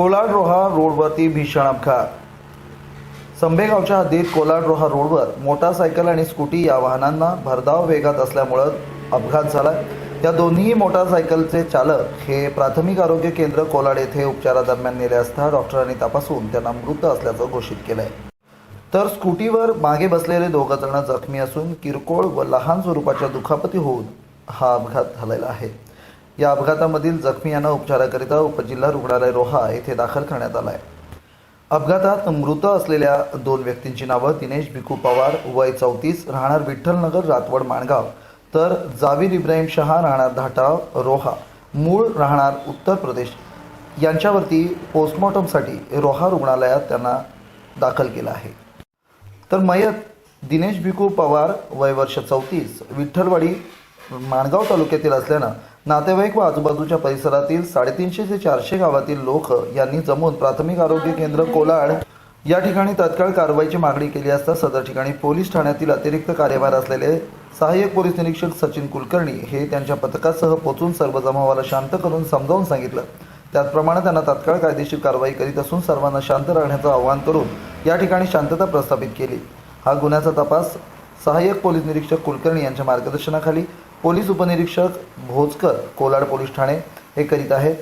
कोलाड रोहा रोडवरती भीषण अपघात. संभेगावच्या हद्दीत कोलाड रोहा रोडवर मोटारसायकल आणि स्कूटी या वाहनांना भरधाव वेगात असल्यामुळे अपघात झाला. या दोन्ही मोटारसायकलचे चालक हे प्राथमिक आरोग्य केंद्र कोलाड येथे उपचारादरम्यान नेले असता डॉक्टरांनी तपासून त्यांना मृत असल्याचं घोषित केलं आहे. तर स्कूटीवर मागे बसलेले दोघं जण जखमी असून किरकोळ व लहान स्वरूपाच्या दुखापती होऊन हा अपघात झालेला आहे. या अपघातामधील जखमी यांना उपचाराकरिता उपजिल्हा रुग्णालय रोहा येथे दाखल करण्यात आला आहे. अपघातात मृत असलेल्या दोन व्यक्तींची नावं दिनेश भिकू पवार वय 34 राहणार विठ्ठलनगर रातवड माणगाव, तर जावीर इब्राहिम शहा राहणार धाटाव रोहा मूळ राहणार उत्तर प्रदेश यांच्यावरती पोस्टमॉर्टमसाठी रोहा रुग्णालयात त्यांना दाखल केलं आहे. तर मयत दिनेश भिकू पवार वय वर्ष 34 विठ्ठलवाडी माणगाव तालुक्यातील असल्यानं नातेवाईक व आजूबाजूच्या परिसरातील 350 ते 400 गावातील लोक यांनी जमून प्राथमिक आरोग्य केंद्र कोलाड या ठिकाणी तात्काळ कारवाईची मागणी केली असता सदर ठिकाणी पोलीस ठाण्यातील अतिरिक्त कार्यभार असलेले सहाय्यक पोलीस निरीक्षक सचिन कुलकर्णी हे त्यांच्या पथकासह पोहोचून सर्व जमावाला शांत करून समजावून सांगितलं. त्याचप्रमाणे त्यांना तात्काळ कायदेशीर कारवाई करीत असून सर्वांना शांत राहण्याचं आवाहन करून या ठिकाणी शांतता प्रस्थापित केली. हा गुन्ह्याचा तपास सहाय्यक पोलीस निरीक्षक कुलकर्णी यांच्या मार्गदर्शनाखाली पोलीस उपनिरीक्षक भोजकर कोलाड पोलीस ठाणे हे करीत आहेत.